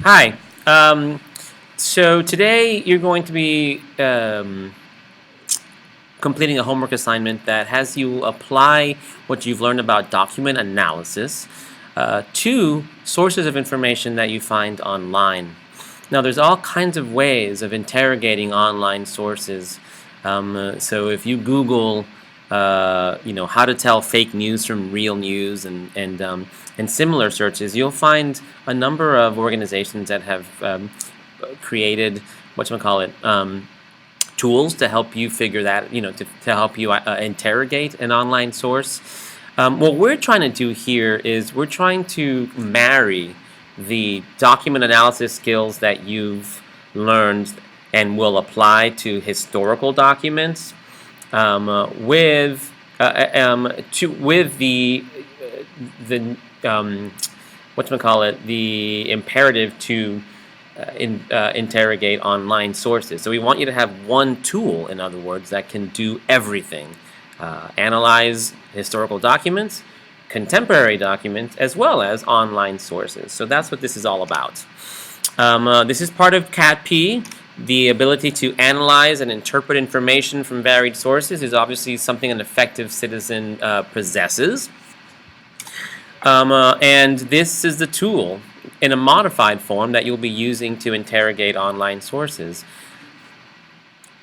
Hi. So today you're going to be completing a homework assignment that has you apply what you've learned about document analysis to sources of information that you find online. Now, there's all kinds of ways of interrogating online sources. So if you Google, how to tell fake news from real news and similar searches, you'll find a number of organizations that have created whatchamacallit, tools to help you figure that, to help you interrogate an online source. What we're trying to do here is we're trying to marry the document analysis skills that you've learned and will apply to historical documents with the whatchamacallit, the imperative to interrogate online sources. So we want you to have one tool, in other words, that can do everything. Analyze historical documents, contemporary documents, as well as online sources. So that's what this is all about. This is part of CAT-P. The ability to analyze and interpret information from varied sources is obviously something an effective citizen possesses. And this is the tool in a modified form that you'll be using to interrogate online sources,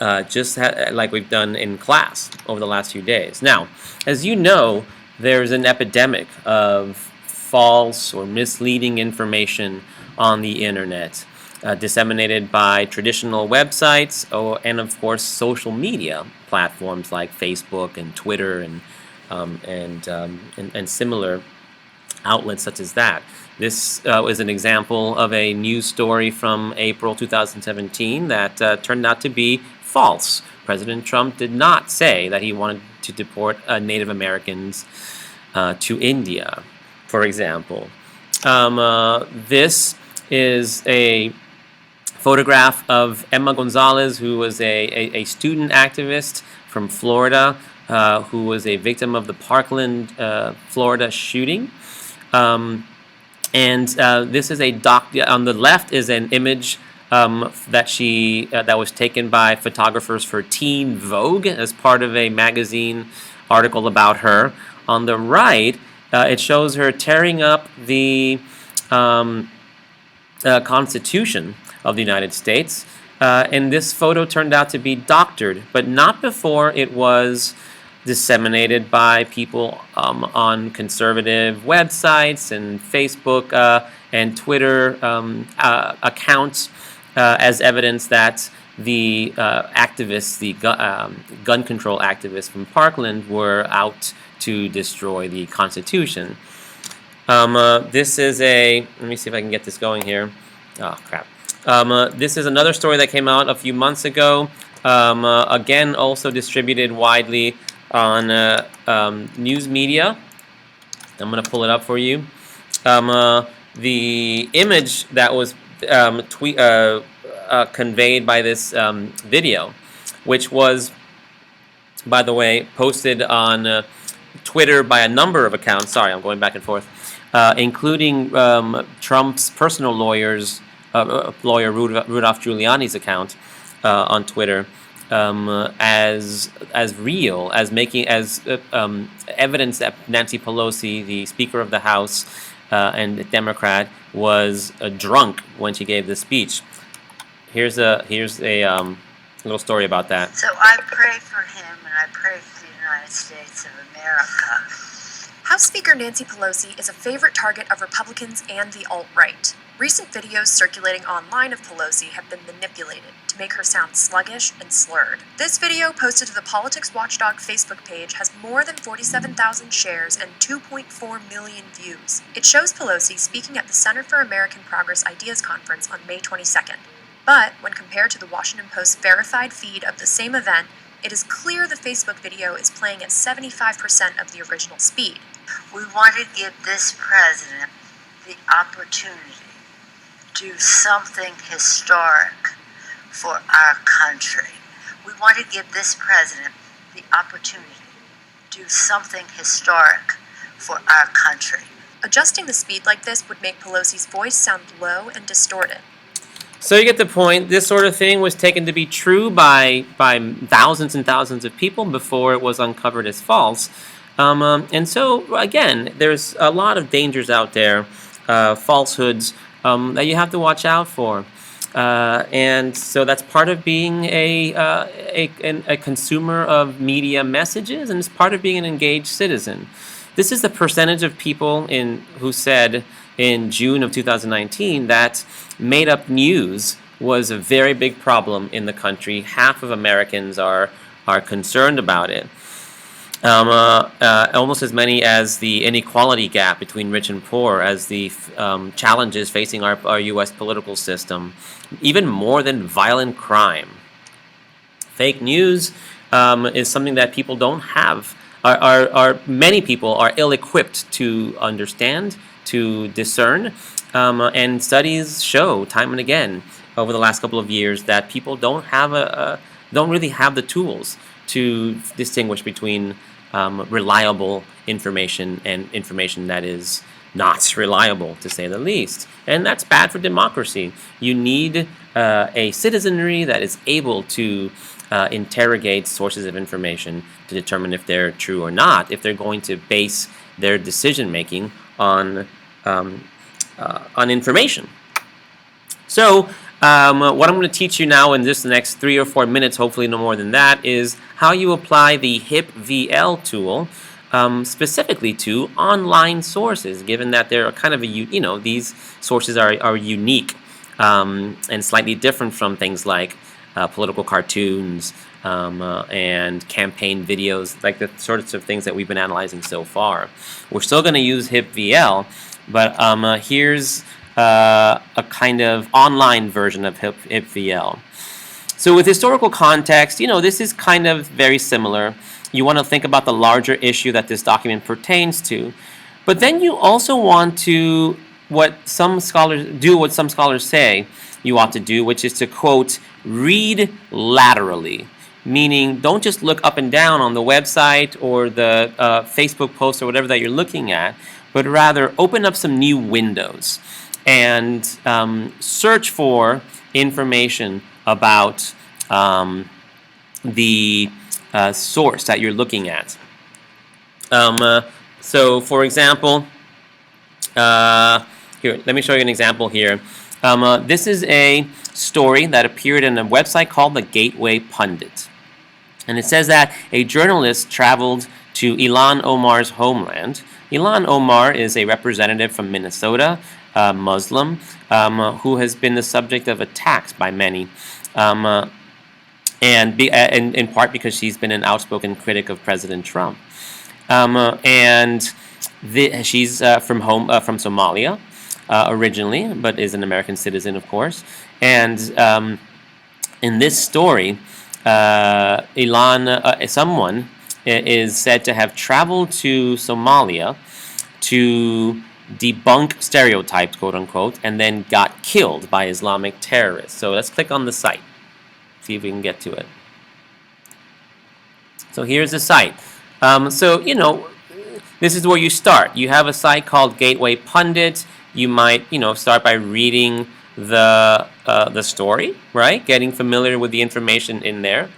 like we've done in class over the last few days. Now, as you know, there's an epidemic of false or misleading information on the internet, disseminated by traditional websites and, of course, social media platforms like Facebook and Twitter and similar outlets such as that. This is an example of a news story from April 2017 that turned out to be false. President Trump did not say that he wanted to deport Native Americans to India, for example. This is a photograph of Emma Gonzalez, who was a student activist from Florida, who was a victim of the Parkland, Florida shooting. This is on the left is an image that was taken by photographers for Teen Vogue as part of a magazine article about her. On the right, it shows her tearing up the Constitution of the United States. And this photo turned out to be doctored, but not before it was disseminated by people on conservative websites and Facebook and Twitter accounts as evidence that the activists, the gun control activists from Parkland, were out to destroy the Constitution. This is let me see if I can get this going here. Oh, crap. This is another story that came out a few months ago. Again, also distributed widely on news media. I'm going to pull it up for you. The image that was conveyed by this video, which was, by the way, posted on Twitter by a number of accounts. Sorry, I'm going back and forth, including Trump's personal lawyer Rudolph Giuliani's account on Twitter, as real as making as evidence that Nancy Pelosi, the Speaker of the House and a Democrat, was drunk when she gave this speech. Here's a little story about that. So I pray for him and I pray for the United States of America. House Speaker Nancy Pelosi is a favorite target of Republicans and the alt-right. Recent videos circulating online of Pelosi have been manipulated to make her sound sluggish and slurred. This video, posted to the Politics Watchdog Facebook page, has more than 47,000 shares and 2.4 million views. It shows Pelosi speaking at the Center for American Progress Ideas Conference on May 22nd. But when compared to the Washington Post's verified feed of the same event, it is clear the Facebook video is playing at 75% of the original speed. We want to give this president the opportunity to do something historic for our country. We want to give this president the opportunity to do something historic for our country. Adjusting the speed like this would make Pelosi's voice sound low and distorted. So you get the point. This sort of thing was taken to be true by thousands and thousands of people before it was uncovered as false. And so, again, there's a lot of dangers out there, falsehoods, that you have to watch out for. And so that's part of being a consumer of media messages, and it's part of being an engaged citizen. This is the percentage of people who said in June of 2019 that made-up news was a very big problem in the country. Half of Americans are concerned about it. Almost as many as the inequality gap between rich and poor, as the challenges facing our U.S. political system, even more than violent crime. Fake news is something that people don't have. Many people are ill-equipped to understand, to discern, and studies show time and again over the last couple of years that people don't really have the tools to distinguish between reliable information and information that is not reliable, to say the least. And that's bad for democracy. You need a citizenry that is able to interrogate sources of information to determine if they're true or not, if they're going to base their decision-making on information. So what I'm going to teach you now in just the next 3 or 4 minutes, hopefully no more than that, is how you apply the HipVL tool specifically to online sources, given that they're kind of these sources are unique and slightly different from things like political cartoons and campaign videos, like the sorts of things that we've been analyzing so far. We're still going to use HipVL, but here's a kind of online version of HipVL. So with historical context, this is kind of very similar. You want to think about the larger issue that this document pertains to. But then you also want to what some scholars say you ought to do, which is to, quote, read laterally. Meaning, don't just look up and down on the website or the Facebook post or whatever that you're looking at, but rather open up some new windows and search for information about the source that you're looking at. So, for example, here, let me show you an example here. This is a story that appeared in a website called the Gateway Pundit. And it says that a journalist traveled to Ilhan Omar's homeland. Ilhan Omar is a representative from Minnesota, Muslim, who has been the subject of attacks by many, and in part because she's been an outspoken critic of President Trump. She's from Somalia originally, but is an American citizen, of course. And in this story, someone is said to have traveled to Somalia to debunk stereotypes, quote unquote, and then got killed by Islamic terrorists. So let's click on the site, see if we can get to it. So here's the site. This is where you start. You have a site called Gateway Pundit. You might, start by reading the story, right? Getting familiar with the information in there.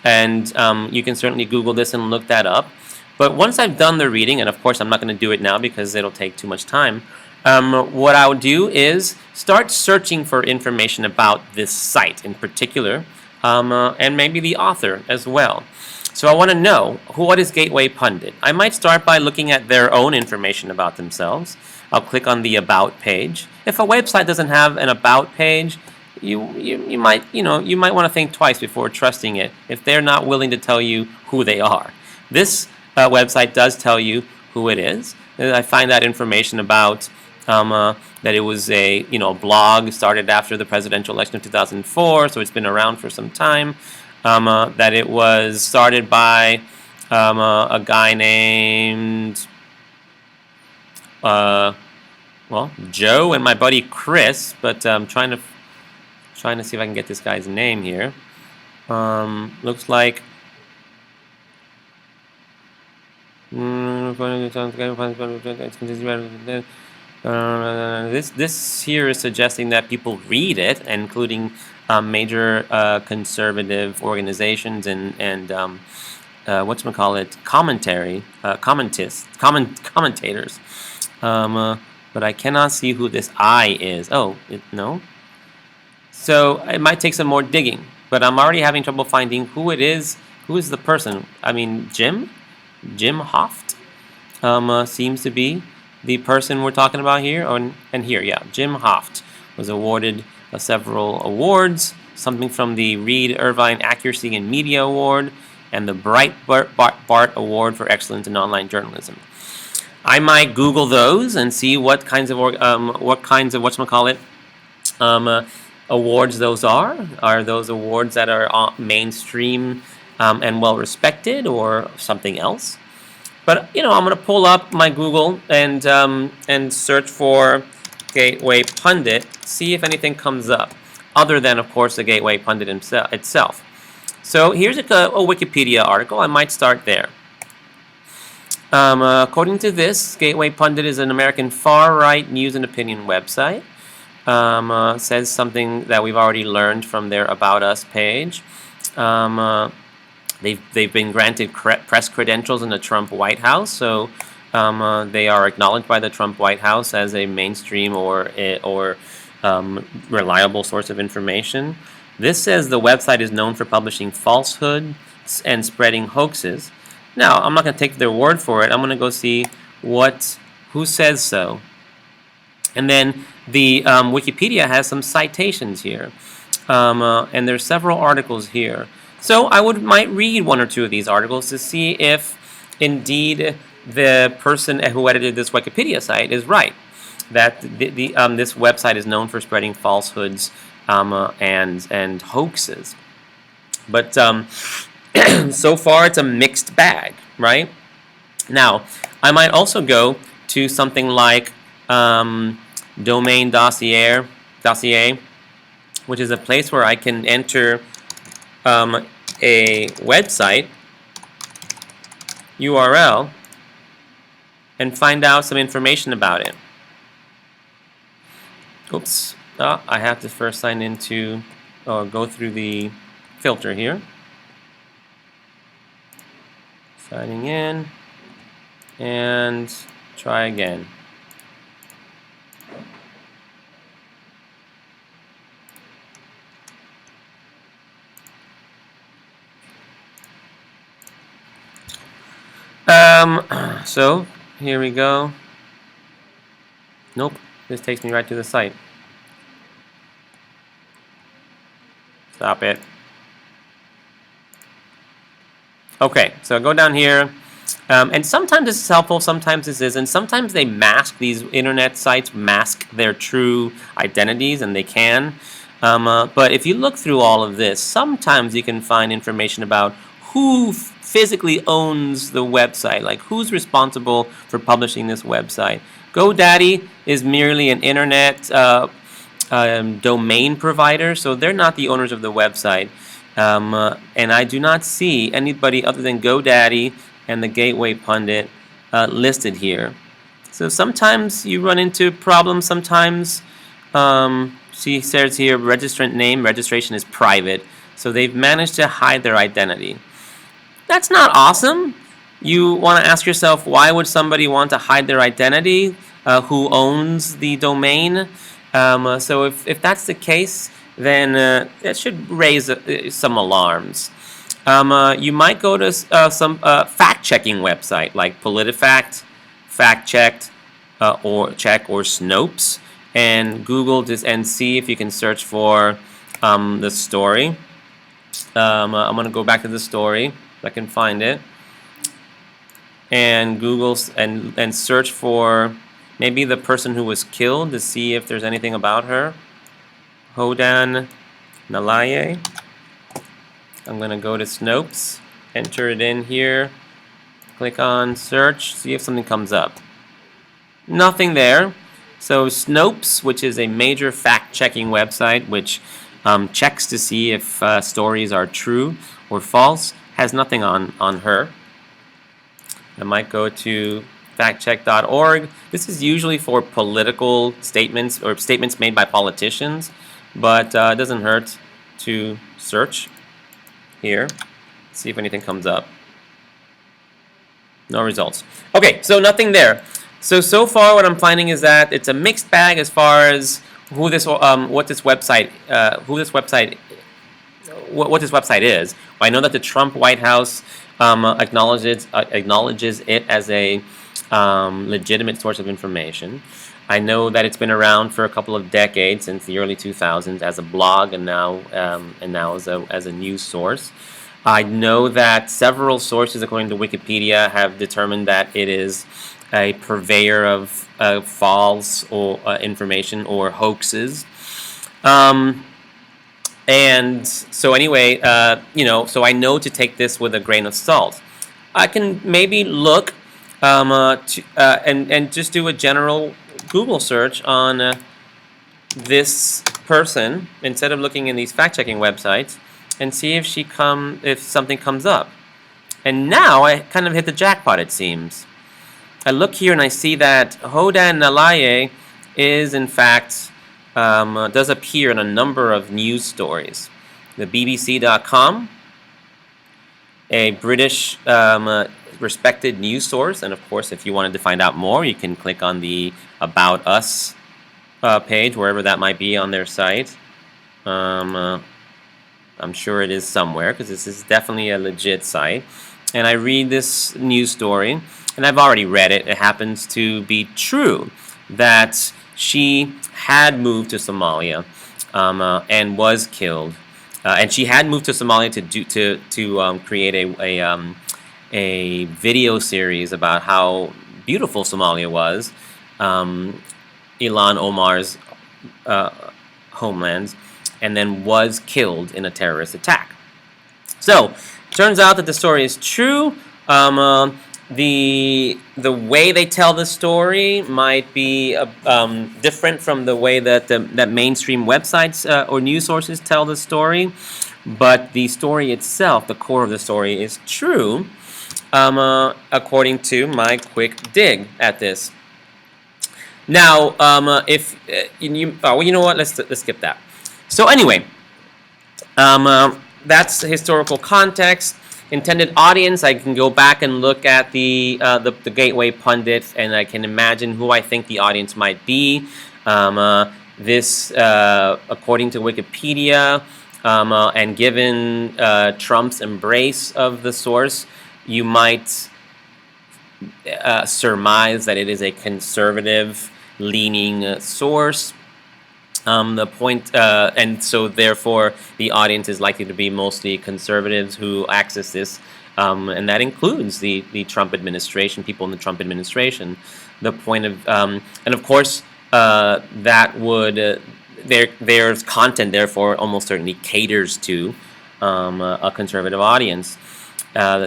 And you can certainly Google this and look that up. But once I've done the reading, and of course I'm not going to do it now because it'll take too much time, what I would do is start searching for information about this site in particular, and maybe the author as well. So I want to know, what is Gateway Pundit? I might start by looking at their own information about themselves. I'll click on the About page. If a website doesn't have an About page, you might want to think twice before trusting it if they're not willing to tell you who they are. This website does tell you who it is. I find that information about that it was a blog started after the presidential election of 2004, so it's been around for some time. That it was started by a guy named Joe and my buddy Chris, but I'm trying to see if I can get this guy's name here. Looks like This here is suggesting that people read it, including major conservative organizations and whatchamacallit, commentators. But I cannot see who this I is. Oh, no. So it might take some more digging, but I'm already having trouble finding who it is. Who is the person? I mean, Jim Hoft seems to be the person we're talking about here. And here, yeah, Jim Hoft was awarded several awards, something from the Reed Irvine Accuracy in Media Award and the Breitbart Award for Excellence in Online Journalism. I might Google those and see what kinds of awards those are. Are those awards that are mainstream and well respected, or something else? But I'm going to pull up my Google and search for Gateway Pundit, see if anything comes up, other than, of course, the Gateway Pundit itself. So here's a Wikipedia article. I might start there. According to this, Gateway Pundit is an American far-right news and opinion website. Says something that we've already learned from their About Us page. They've been granted press credentials in the Trump White House, so they are acknowledged by the Trump White House as a mainstream or reliable source of information. This says the website is known for publishing falsehoods and spreading hoaxes. Now, I'm not going to take their word for it. I'm going to go see who says so. And then the Wikipedia has some citations here. And there's several articles here. So I might read one or two of these articles to see if indeed the person who edited this Wikipedia site is right. That this website is known for spreading falsehoods and hoaxes. But so far it's a mixed bag, right? Now, I might also go to something like Domain Dossier, which is a place where I can enter a website URL and find out some information about it. Oops. I have to first sign into, go through the filter here. Signing in, and try again. So here we go. Nope, this takes me right to the site. Stop it. Okay, so go down here, and sometimes this is helpful, sometimes this isn't. Sometimes they mask, these internet sites mask their true identities, and they can. But if you look through all of this, sometimes you can find information about who physically owns the website, like who's responsible for publishing this website. GoDaddy is merely an internet domain provider, so they're not the owners of the website. And I do not see anybody other than GoDaddy and the Gateway Pundit listed here. So sometimes you run into problems, sometimes she says here registrant name, registration is private, so they've managed to hide their identity. That's not awesome. You want to ask yourself, why would somebody want to hide their identity? Who owns the domain? So if that's the case, then that should raise some alarms. You might go to some fact-checking website like PolitiFact, FactChecked, or Snopes, and Google this and see if you can search for the story. I'm going to go back to the story if I can find it, and Google and search for maybe the person who was killed to see if there's anything about her. Hodan Nalaye. I'm going to go to Snopes, enter it in here, click on search, see if something comes up. Nothing there. So Snopes, which is a major fact-checking website which checks to see if stories are true or false, has nothing on her. I might go to factcheck.org. This is usually for political statements or statements made by politicians, but it doesn't hurt to search here, see if anything comes up. No results. Okay, so nothing there. So far what I'm finding is that it's a mixed bag as far as what this website is. I know that the Trump White House acknowledges it as a legitimate source of information. I know that it's been around for a couple of decades, since the early 2000s, as a blog, and now as a news source. I know that several sources, according to Wikipedia, have determined that it is a purveyor of false or information or hoaxes. And so anyway, so I know to take this with a grain of salt. I can maybe look and just do a general Google search on this person instead of looking in these fact-checking websites, and see if something comes up. And now I kind of hit the jackpot, it seems. I look here and I see that Hodan Nalaye is in fact does appear in a number of news stories. The BBC.com, a British respected news source, and of course if you wanted to find out more, you can click on the About Us page, wherever that might be on their site. I'm sure it is somewhere, because this is definitely a legit site. And I read this news story, and I've already read it. It happens to be true that she had moved to Somalia and was killed. And she had moved to Somalia to create a video series about how beautiful Somalia was, Ilhan Omar's homeland, and then was killed in a terrorist attack. So, turns out that the story is true. The way they tell the story might be different from the way that mainstream websites or news sources tell the story, but the story itself, the core of the story, is true, according to my quick dig at this. Now, if you know what? Let's skip that. So anyway, that's the historical context. Intended audience, I can go back and look at the Gateway Pundit, and I can imagine who I think the audience might be. This, according to Wikipedia, and given Trump's embrace of the source, you might surmise that it is a conservative-leaning source. And so therefore the audience is likely to be mostly conservatives who access this, and that includes the Trump administration, people in the Trump administration. The point of, and of course, that would, their content therefore almost certainly caters to a conservative audience.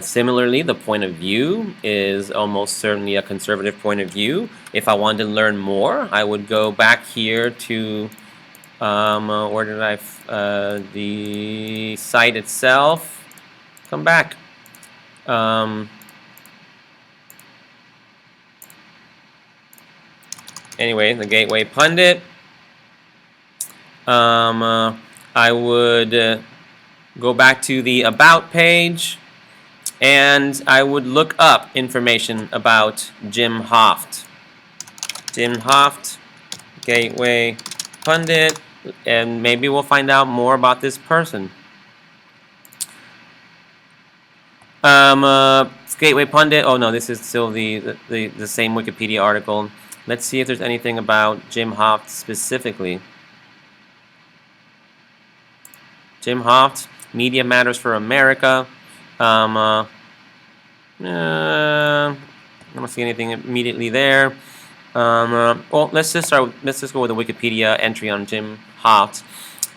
Similarly, the point of view is almost certainly a conservative point of view. If I wanted to learn more, I would go back here to where did the site itself. Come back. Anyway, the Gateway Pundit. I would go back to the About page, and I would look up information about Jim Hoft. Jim Hoft, Gateway Pundit, and maybe we'll find out more about this person. Gateway Pundit. Oh no, this is still the same Wikipedia article. Let's see if there's anything about Jim Hoft specifically. Jim Hoft, Media Matters for America. I don't see anything immediately there. Well, let's just go with the Wikipedia entry on Jim Hoft.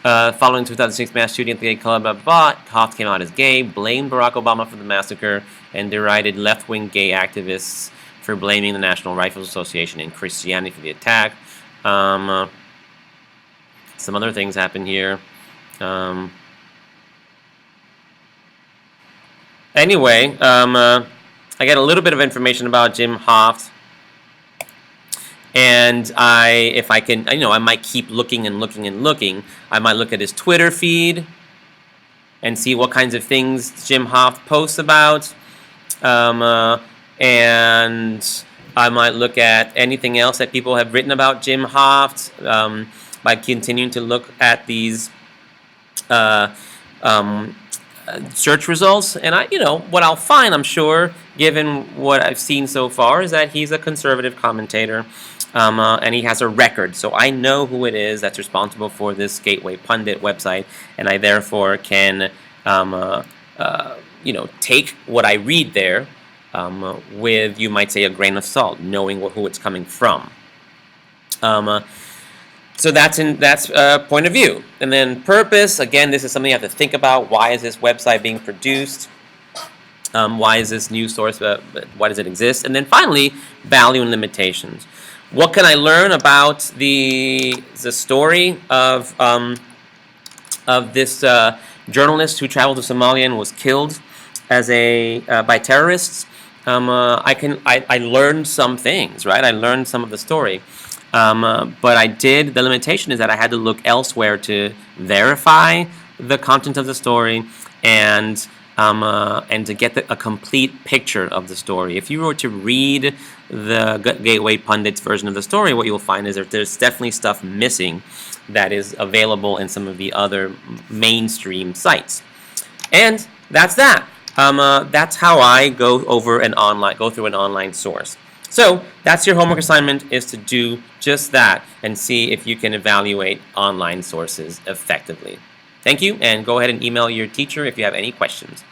Following 2006 mass shooting at the gay club, Hoft came out as gay, blamed Barack Obama for the massacre, and derided left-wing gay activists for blaming the National Rifle Association and Christianity for the attack. Some other things happen here. Anyway, I get a little bit of information about Jim Hoft, and if I can, I might keep looking and looking and looking. I might look at his Twitter feed and see what kinds of things Jim Hoft posts about, and I might look at anything else that people have written about Jim Hoft by continuing to look at these search results. And what I'll find, I'm sure, given what I've seen so far, is that he's a conservative commentator, and he has a record. So I know who it is that's responsible for this Gateway Pundit website, and I therefore can, take what I read there with, you might say, a grain of salt, knowing who it's coming from. So that's point of view. And then purpose, again, this is something you have to think about. Why is this website being produced? Why is this news source, why does it exist? And then finally, value and limitations. What can I learn about the story of this journalist who traveled to Somalia and was killed by terrorists? I learned some things, right? I learned some of the story. But the limitation is that I had to look elsewhere to verify the content of the story and to get a complete picture of the story. If you were to read the Gateway Pundit's version of the story, what you'll find is that there's definitely stuff missing that is available in some of the other mainstream sites. And that's that. That's how I go through an online source. So that's your homework assignment, is to do just that and see if you can evaluate online sources effectively. Thank you, and go ahead and email your teacher if you have any questions.